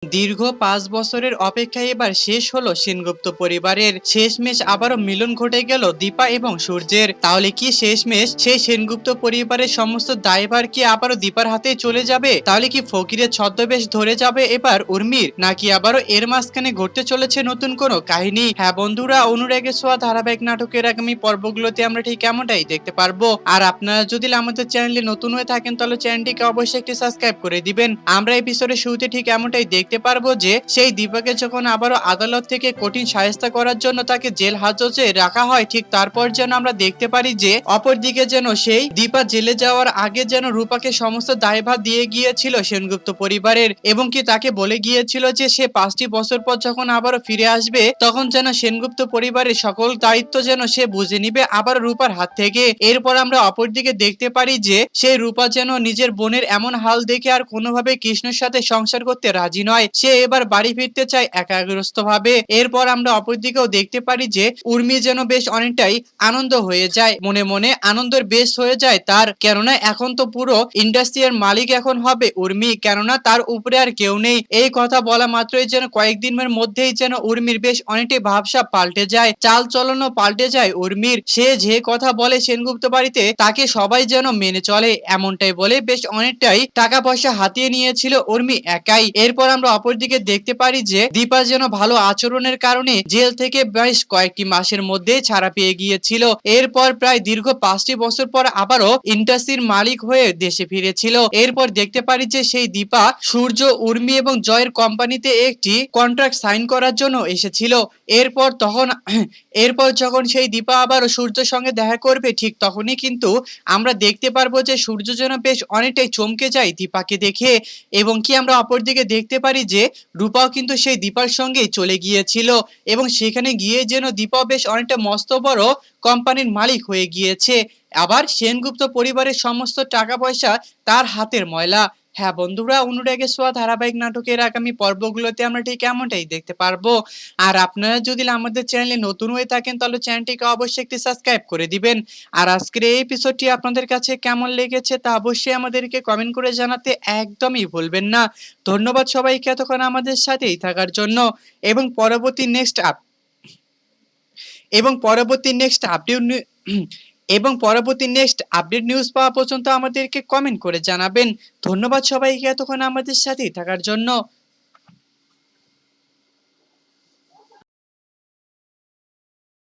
দীর্ঘ ৫ বছরের অপেক্ষায় এবার শেষ হলো সেনগুপ্ত পরিবারের। শেষমেশ আবারও মিলন ঘটে গেল দীপা এবং সূর্যের। তাহলে কি শেষমেশ সেই সেনগুপ্ত পরিবারের সমস্ত দায়ভার কি আবারও দীপার হাতেই চলে যাবে? তাহলে কি ফকিরের ছদ্মবেশ ধরে যাবে এবার উর্মির, নাকি আবারও এর মাঝখানে ঘটতে চলেছে নতুন কোনো কাহিনী? হ্যাঁ বন্ধুরা, অনুরাগের ছোঁয়া ধারাবাহিক নাটকের আগামী পর্বগুলোতে আমরা ঠিক এমনটাই দেখতে পারবো। আর আপনারা যদি আমাদের চ্যানেলে নতুন হয়ে থাকেন তাহলে চ্যানেলটিকে অবশ্যই একটি সাবস্ক্রাইব করে দিবেন। আমরা এপিসোডের শুরুতে ঠিক এমনটাই দেখতে পারবো যে সেই দীপাকে যখন আবারও আদালত থেকে কঠিন শায়েস্তা করার জন্য তাকে জেল হাজতে রাখা হয়, ঠিক তারপর যেন আমরা দেখতে পারি যে অপরদিকে যেন সেই দীপা জেলে যাওয়ার আগে যেন রূপাকে সমস্ত দায়ভার দিয়ে গিয়েছিল সেনগুপ্ত পরিবারের, এবং কি তাকে বলে গিয়েছিল যে সে 5টি বছর পর যখন আবারও ফিরে আসবে তখন যেন সেনগুপ্ত পরিবারের সকল দায়িত্ব যেন সে বুঝে নিবে আবার রূপার হাত থেকে। এরপর আমরা অপরদিকে দেখতে পারি যে সেই রূপা যেন নিজের বোনের এমন হাল দেখে আর কোনোভাবে কৃষ্ণের সাথে সংসার করতে রাজি নয়। সে এবার বাড়ি ফিরতে চায় একাগ্রস্ত ভাবে। এরপর আমরা অপরদিকেও দেখতে পারি যে উর্মি যেন বেশ অনেকটাই আনন্দ হয়ে যায়, মনে মনে আনন্দের বেশ হয়ে যায় তার, কেননা এখন তো পুরো ইন্ডাস্ট্রির মালিক এখন হবে উর্মি, কেননা তার উপরে আর কেউ নেই। এই কথা বলা মাত্রই যেন কয়েকদিনের মধ্যেই যেন উর্মির বেশ অনেকটাই ভাবসাব পাল্টে যায়, চাল চলনও পাল্টে যায় উর্মির। সে যে কথা বলে সেনগুপ্ত বাড়িতে তাকে সবাই যেন মেনে চলে, এমনটাই বলে বেশ অনেকটাই টাকা পয়সা হাতিয়ে নিয়েছিল উর্মি একাই। এরপর আমরা অপরদিকে দেখতে পারি যে দীপা যেন ভালো আচরণের কারণে জেল থেকে বেশ কয়েকটি মাসের মধ্যে ছাড়া পেয়ে গিয়েছিল। এরপর প্রায় দীর্ঘ 5টি বছর পর আবারও ইন্ডাস্ট্রির মালিক হয়ে দেশে ফিরেছিল। এরপর দেখতে পারি যে সেই দীপা সূর্য, উর্মি এবং জয়ের কোম্পানিতে একটি কন্ট্রাক্ট সাইন করার জন্য এসেছিল। এরপর যখন সেই দীপা আবারও সূর্যের সঙ্গে দেখা করবে, ঠিক তখনই কিন্তু আমরা দেখতে পারবো যে সূর্য যেন বেশ অনেকটাই চমকে যায় দীপাকে দেখে, এবং কি আমরা অপরদিকে দেখতে পারি যে রূপাও কিন্তু সেই দীপার সঙ্গেই চলে গিয়েছিল, এবং সেখানে গিয়ে যেন দীপাও বেশ অনেকটা মস্ত বড় কোম্পানির মালিক হয়ে গিয়েছে। আবার সেনগুপ্ত পরিবারের সমস্ত টাকা পয়সা তার হাতের ময়লা। হ্যাঁ বন্ধুরা, অনুরাগের ছোঁয়া ধারাবাহিক নাটকের আগামী পর্বগুলোতে আমরা ঠিক এমনটাই দেখতে পারবো। আর আপনারা যদি আমাদের চ্যানেলে নতুন হয়ে থাকেন তাহলে চ্যানেলটিকে অবশ্যই একটি সাবস্ক্রাইব করে দিবেন। আর আজকের এই এপিসোডটি আপনাদের কাছে কেমন লেগেছে তা অবশ্যই আমাদেরকে কমেন্ট করে জানাতে একদমই ভুলবেন না। ধন্যবাদ সবাইকে এতক্ষণ আমাদের সাথেই থাকার জন্য। এবং পরবর্তী নেক্সট আপ এবং পরবর্তী নেক্সট আপডেট এবং পরবর্তী নেক্সট আপডেট নিউজ পাওয়া পর্যন্ত আমাদেরকে কমেন্ট করে জানাবেন। ধন্যবাদ সবাইকে এতক্ষণ আমাদের সাথেই থাকার জন্য।